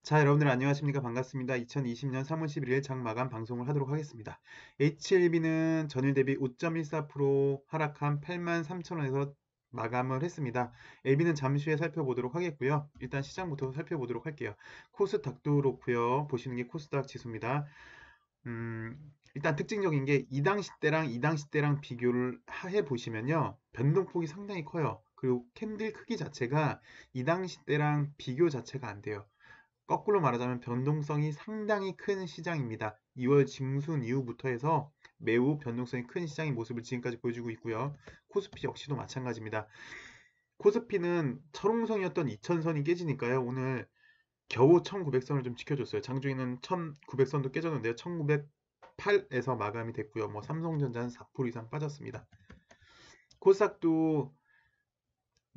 자, 여러분들 안녕하십니까? 반갑습니다. 2020년 3월 11일 장마감 방송을 하도록 하겠습니다. HLB는 전일 대비 5.14% 하락한 83,000원에서 마감을 했습니다. LB는 잠시 후에 살펴보도록 하겠고요. 일단 시장부터 살펴보도록 할게요. 코스닥도 그렇고요. 보시는 게 코스닥 지수입니다. 일단 특징적인 게 이 당시 때랑 비교를 해 보시면요. 변동폭이 상당히 커요. 그리고 캔들 크기 자체가 이 당시 때랑 비교 자체가 안 돼요. 거꾸로 말하자면 변동성이 상당히 큰 시장입니다. 2월 징순 이후부터 해서 매우 변동성이 큰 시장의 모습을 지금까지 보여주고 있고요. 코스피 역시도 마찬가지입니다. 코스피는 철옹성이었던 2000선이 깨지니까요. 오늘 겨우 1900선을 좀 지켜줬어요. 장중에는 1900선도 깨졌는데요. 1908에서 마감이 됐고요. 뭐 삼성전자는 4% 이상 빠졌습니다. 코스닥도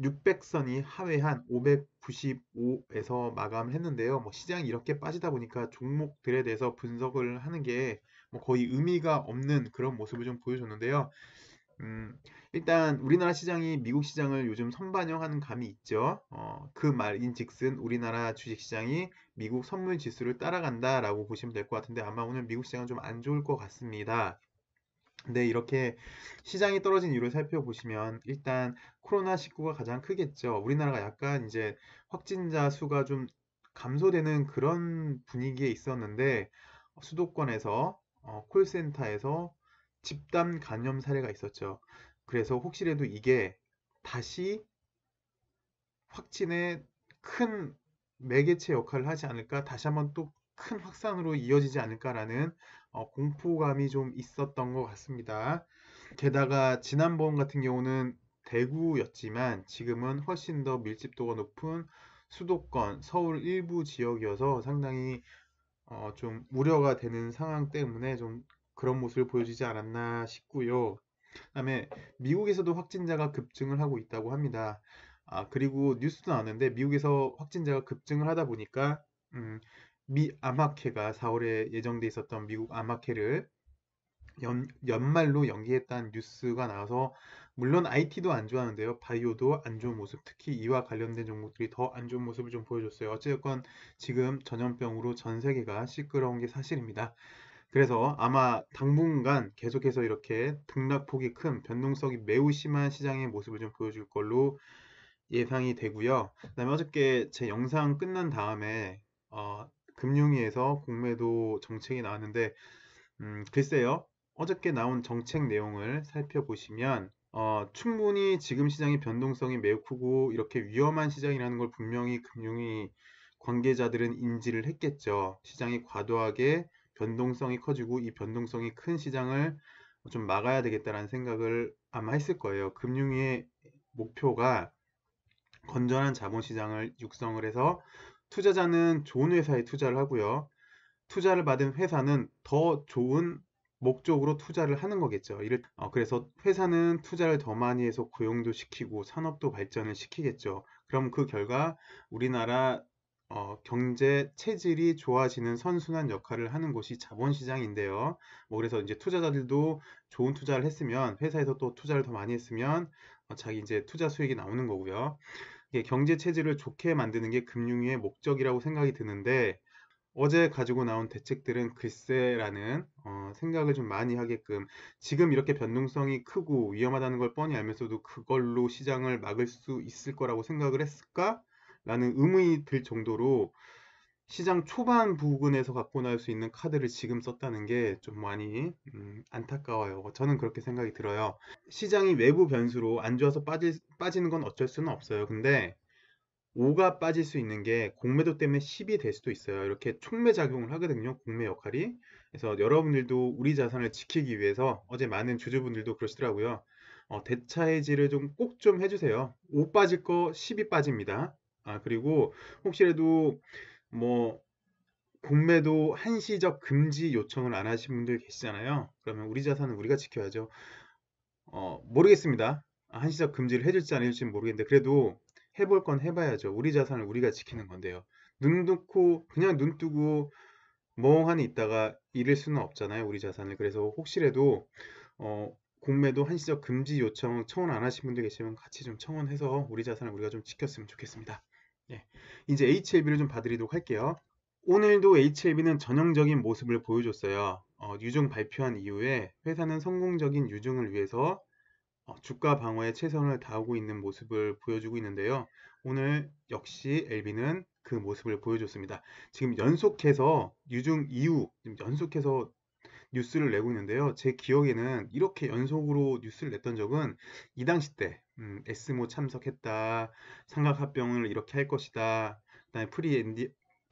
600선이 하회한 595에서 마감을 했는데요. 뭐 시장이 이렇게 빠지다 보니까 종목들에 대해서 분석을 하는 게 뭐 거의 의미가 없는 그런 모습을 좀 보여줬는데요. 일단 우리나라 시장이 미국 시장을 요즘 선반영하는 감이 있죠. 그 말인즉슨 우리나라 주식시장이 미국 선물 지수를 따라간다라고 보시면 될 것 같은데 아마 오늘 미국 시장은 좀 안 좋을 것 같습니다. 네, 이렇게 시장이 떨어진 이유를 살펴보시면 일단 코로나19가 가장 크겠죠. 우리나라가 약간 이제 확진자 수가 좀 감소되는 그런 분위기에 있었는데 수도권에서 콜센터에서 집단 감염 사례가 있었죠. 그래서 혹시라도 이게 다시 확진의 큰 매개체 역할을 하지 않을까, 다시 한번 또 큰 확산으로 이어지지 않을까라는 공포감이 좀 있었던 것 같습니다. 게다가 지난번 같은 경우는 대구였지만 지금은 훨씬 더 밀집도가 높은 수도권, 서울 일부 지역이어서 상당히 좀 우려가 되는 상황 때문에 좀 그런 모습을 보여주지 않았나 싶고요. 그다음에 미국에서도 확진자가 급증을 하고 있다고 합니다. 그리고 뉴스도 나왔는데 미국에서 확진자가 급증을 하다 보니까 음, 미 암학회가 4월에 예정돼 있었던 미국 암학회를 연말로 연기했다는 뉴스가 나와서 물론 IT도 안 좋아하는데요. 바이오도 안 좋은 모습, 특히 이와 관련된 종목들이 더 안 좋은 모습을 좀 보여줬어요. 어쨌건 지금 전염병으로 전 세계가 시끄러운 게 사실입니다. 그래서 아마 당분간 계속해서 이렇게 등락폭이 큰 변동성이 매우 심한 시장의 모습을 좀 보여줄 걸로 예상이 되고요. 그다음에 어저께 제 영상 끝난 다음에 금융위에서 공매도 정책이 나왔는데 글쎄요. 어저께 나온 정책 내용을 살펴보시면 충분히 지금 시장의 변동성이 매우 크고 이렇게 위험한 시장이라는 걸 분명히 금융위 관계자들은 인지를 했겠죠. 시장이 과도하게 변동성이 커지고 이 변동성이 큰 시장을 좀 막아야 되겠다라는 생각을 아마 했을 거예요. 금융위의 목표가 건전한 자본시장을 육성을 해서 투자자는 좋은 회사에 투자를 하고요. 투자를 받은 회사는 더 좋은 목적으로 투자를 하는 거겠죠. 그래서 회사는 투자를 더 많이 해서 고용도 시키고 산업도 발전을 시키겠죠. 그럼 그 결과 우리나라 경제 체질이 좋아지는 선순환 역할을 하는 곳이 자본시장인데요. 뭐 그래서 이제 투자자들도 좋은 투자를 했으면 회사에서 또 투자를 더 많이 했으면 자기 이제 투자 수익이 나오는 거고요. 이게 경제 체질을 좋게 만드는 게 금융위의 목적이라고 생각이 드는데 어제 가지고 나온 대책들은 글쎄라는 생각을 좀 많이 하게끔 지금 이렇게 변동성이 크고 위험하다는 걸 뻔히 알면서도 그걸로 시장을 막을 수 있을 거라고 생각을 했을까? 라는 의문이 들 정도로 시장 초반 부근에서 갖고 나올 수 있는 카드를 지금 썼다는 게 좀 많이 안타까워요. 저는 그렇게 생각이 들어요. 시장이 외부 변수로 안 좋아서 빠지는 건 어쩔 수는 없어요. 근데 5가 빠질 수 있는 게 공매도 때문에 10이 될 수도 있어요. 이렇게 촉매 작용을 하거든요. 공매 역할이. 그래서 여러분들도 우리 자산을 지키기 위해서 어제 많은 주주분들도 그러시더라고요. 대차 해지를 좀 꼭 좀 해주세요. 5 빠질 거 10이 빠집니다. 그리고 혹시라도 뭐 공매도 한시적 금지 요청을 안 하신 분들 계시잖아요. 그러면 우리 자산은 우리가 지켜야죠. 모르겠습니다. 한시적 금지를 해줄지 안 해줄지는 모르겠는데 그래도 해볼 건 해봐야죠. 우리 자산을 우리가 지키는 건데요. 그냥 눈 뜨고 멍하니 있다가 잃을 수는 없잖아요. 우리 자산을. 그래서 혹시라도 공매도 한시적 금지 요청 청원 안 하신 분들 계시면 같이 좀 청원해서 우리 자산을 우리가 좀 지켰으면 좋겠습니다. 예. 이제 HLB를 좀 봐드리도록 할게요. 오늘도 HLB는 전형적인 모습을 보여줬어요. 유증 발표한 이후에 회사는 성공적인 유증을 위해서 주가 방어에 최선을 다하고 있는 모습을 보여주고 있는데요. 오늘 역시 LB는 그 모습을 보여줬습니다. 지금 연속해서 유증 이후 지금 연속해서 뉴스를 내고 있는데요. 제 기억에는 이렇게 연속으로 뉴스를 냈던 적은 이 당시 때 에스모 참석했다, 삼각합병을 이렇게 할 것이다, 그다음에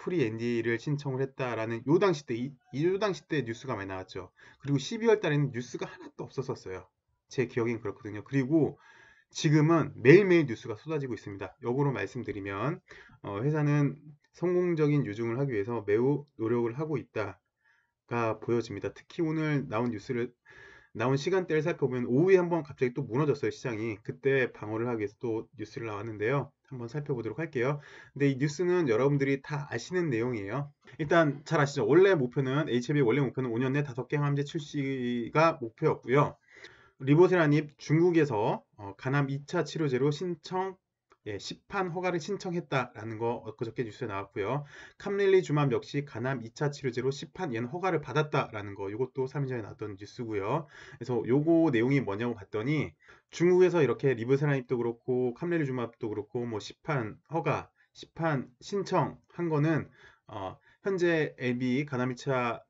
프리 ND를 신청을 했다라는 요 당시 때 뉴스가 많이 나왔죠. 그리고 12월 달에는 뉴스가 하나도 없었었어요. 제 기억엔 그렇거든요. 그리고 지금은 매일매일 뉴스가 쏟아지고 있습니다. 역으로 말씀드리면 회사는 성공적인 유증을 하기 위해서 매우 노력을 하고 있다가 보여집니다. 특히 오늘 나온 시간대를 살펴보면 오후에 한번 갑자기 또 무너졌어요, 시장이. 그때 방어를 하기 위해서 또 뉴스를 나왔는데요. 한번 살펴보도록 할게요. 근데 이 뉴스는 여러분들이 다 아시는 내용이에요. 일단 잘 아시죠? HLB 원래 목표는 5년 내 5개 항암제 출시가 목표였고요. 리보세라닙 중국에서 간암 2차 치료제로 시판 허가를 신청했다라는 거 엊그저께 뉴스에 나왔고요. 캄릴리주맘 역시 간암 2차 치료제로 시판 연 허가를 받았다라는 거 이것도 3일 전에 나왔던 뉴스고요. 그래서 요거 내용이 뭐냐고 봤더니 중국에서 이렇게 리보세라닙도 그렇고 캄릴리주맘도 그렇고 뭐 시판 신청한 거는 현재 LB 간암 2차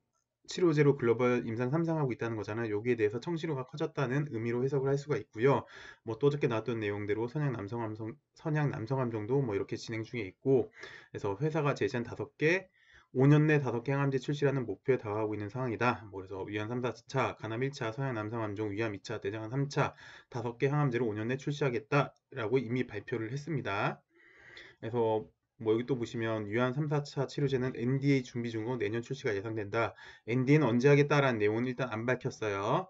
치료제로 글로벌 임상 3상하고 있다는 거잖아요. 여기에 대해서 청취도가 커졌다는 의미로 해석을 할 수가 있고요. 뭐 또 어저께 나왔던 내용대로 선양 남성암정도 뭐 이렇게 진행 중에 있고, 그래서 회사가 제시한 5개, 5년 내 5개 항암제 출시라는 목표에 다가가고 있는 상황이다. 뭐 그래서 위암 3, 4차, 간암 1차, 선양 남성암종, 위암 2차, 대장암 3차 5개 항암제를 5년 내 출시하겠다라고 이미 발표를 했습니다. 그래서 뭐 여기 또 보시면 유한 3, 4차 치료제는 NDA 준비 중으로 내년 출시가 예상된다. NDA는 언제 하겠다라는 내용은 일단 안 밝혔어요.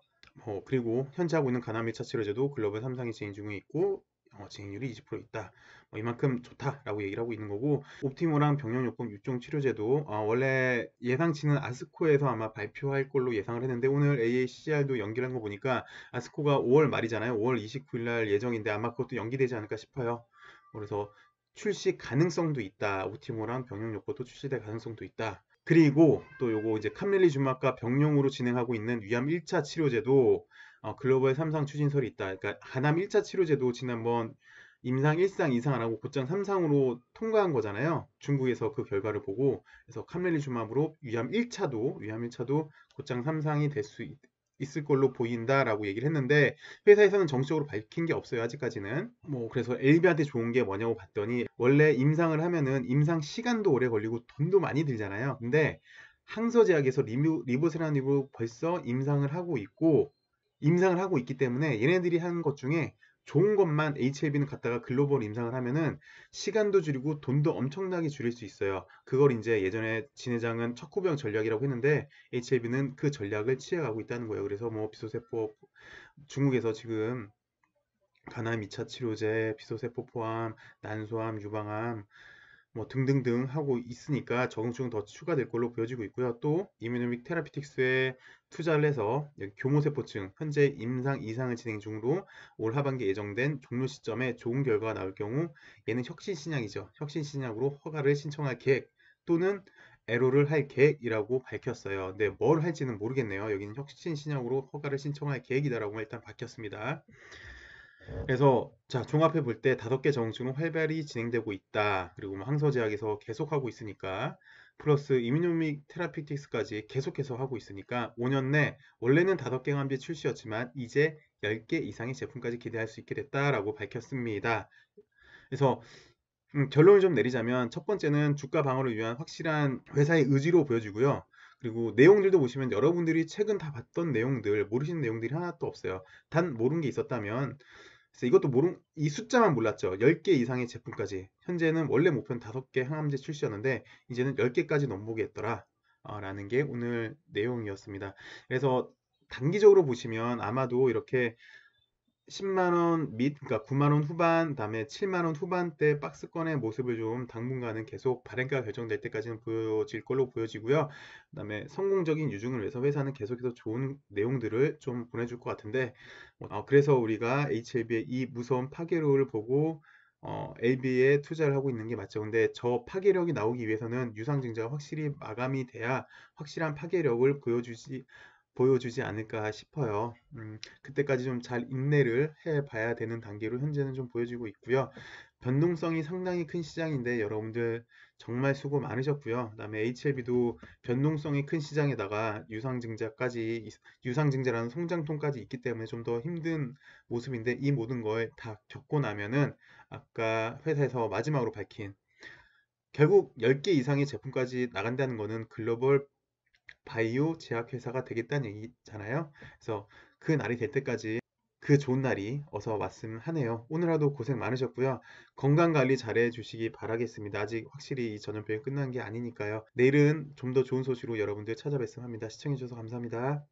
그리고 현재 하고 있는 간암 1차 치료제도 글로벌 3상이 진행 중에 있고 진행률이 20% 있다. 이만큼 좋다라고 얘기를 하고 있는 거고, 옵티모랑 병력요법 6종 치료제도 원래 예상치는 아스코에서 아마 발표할 걸로 예상을 했는데 오늘 AACR도 연기한 거 보니까 아스코가 5월 말이잖아요. 5월 29일 날 예정인데 아마 그것도 연기되지 않을까 싶어요. 그래서 출시 가능성도 있다. 옵티모랑 병용요법도 출시될 가능성도 있다. 그리고 또 요거 이제 캄릴리주막과 병용으로 진행하고 있는 위암 1차 치료제도 글로벌 3상 추진설이 있다. 그러니까 간암 1차 치료제도 지난번 임상 1상, 2상 안 하고 곧장 3상으로 통과한 거잖아요. 중국에서 그 결과를 보고 그래서 캄렐리주맙으로 위암 1차도 곧장 3상이 될 수 있을 걸로 보인다라고 얘기를 했는데 회사에서는 정식적으로 밝힌 게 없어요. 아직까지는. 뭐 그래서 LB한테 좋은 게 뭐냐고 봤더니 원래 임상을 하면은 임상 시간도 오래 걸리고 돈도 많이 들잖아요. 근데 항서제약에서 리보세라닙으로 벌써 임상을 하고 있기 때문에 얘네들이 하는 것 중에 좋은 것만 HLB는 갖다가 글로벌 임상을 하면은 시간도 줄이고 돈도 엄청나게 줄일 수 있어요. 그걸 이제 예전에 진 회장은 척후병 전략이라고 했는데 HLB는 그 전략을 취해가고 있다는 거예요. 그래서 뭐 비소세포 중국에서 지금 간암 2차 치료제, 비소세포 포함, 난소암, 유방암 뭐 등등등 하고 있으니까 적응증은 더 추가될 걸로 보여지고 있고요. 또 이뮤노믹 테라피틱스에 투자를 해서 교모세포증 현재 임상 2상을 진행 중으로 올 하반기 예정된 종료 시점에 좋은 결과가 나올 경우 얘는 혁신신약이죠. 혁신신약으로 허가를 신청할 계획 또는 애로를 할 계획이라고 밝혔어요. 근데 뭘 할지는 모르겠네요. 여기는 혁신신약으로 허가를 신청할 계획이다라고 일단 밝혔습니다. 그래서 자 종합해 볼 때 5개 정증은 활발히 진행되고 있다. 그리고 뭐 항서제약에서 계속하고 있으니까 플러스 이뮤노믹 테라피틱스까지 계속해서 하고 있으니까 5년 내 원래는 5개 항암제 출시였지만 이제 10개 이상의 제품까지 기대할 수 있게 됐다라고 밝혔습니다. 그래서 결론을 좀 내리자면 첫 번째는 주가 방어를 위한 확실한 회사의 의지로 보여지고요. 그리고 내용들도 보시면 여러분들이 최근 다 봤던 내용들, 모르시는 내용들이 하나도 없어요. 단 모르는 게 있었다면 그래서 이 숫자만 몰랐죠. 10개 이상의 제품까지. 현재는 원래 목표는 5개 항암제 출시였는데 이제는 10개까지 넘보겠더라. 라는 게 오늘 내용이었습니다. 그래서 단기적으로 보시면 아마도 이렇게 10만 원 그러니까 9만 원 후반, 그다음에 7만 원 후반대 박스권의 모습을 좀 당분간은 계속 발행가 결정될 때까지는 보여질 걸로 보여지고요. 그다음에 성공적인 유증을 위해서 회사는 계속해서 좋은 내용들을 좀 보내줄 것 같은데, 그래서 우리가 HLB의 이 무서운 파괴력을 보고 LB에 투자를 하고 있는 게 맞죠. 근데 저 파괴력이 나오기 위해서는 유상증자가 확실히 마감이 돼야 확실한 파괴력을 보여주지 않을까 싶어요. 그때까지 좀 잘 인내를 해봐야 되는 단계로 현재는 좀 보여지고 있고요. 변동성이 상당히 큰 시장인데 여러분들 정말 수고 많으셨고요. 그다음에 HLB도 변동성이 큰 시장에다가 유상증자라는 성장통까지 있기 때문에 좀 더 힘든 모습인데 이 모든 걸 다 겪고 나면은 아까 회사에서 마지막으로 밝힌 결국 10개 이상의 제품까지 나간다는 거는 글로벌 바이오 제약회사가 되겠다는 얘기잖아요. 그래서 그 날이 될 때까지 그 좋은 날이 어서 왔으면 하네요. 오늘 하루 고생 많으셨고요. 건강 관리 잘해 주시기 바라겠습니다. 아직 확실히 이 전염병이 끝난 게 아니니까요. 내일은 좀 더 좋은 소식으로 여러분들 찾아뵙으면 합니다. 시청해 주셔서 감사합니다.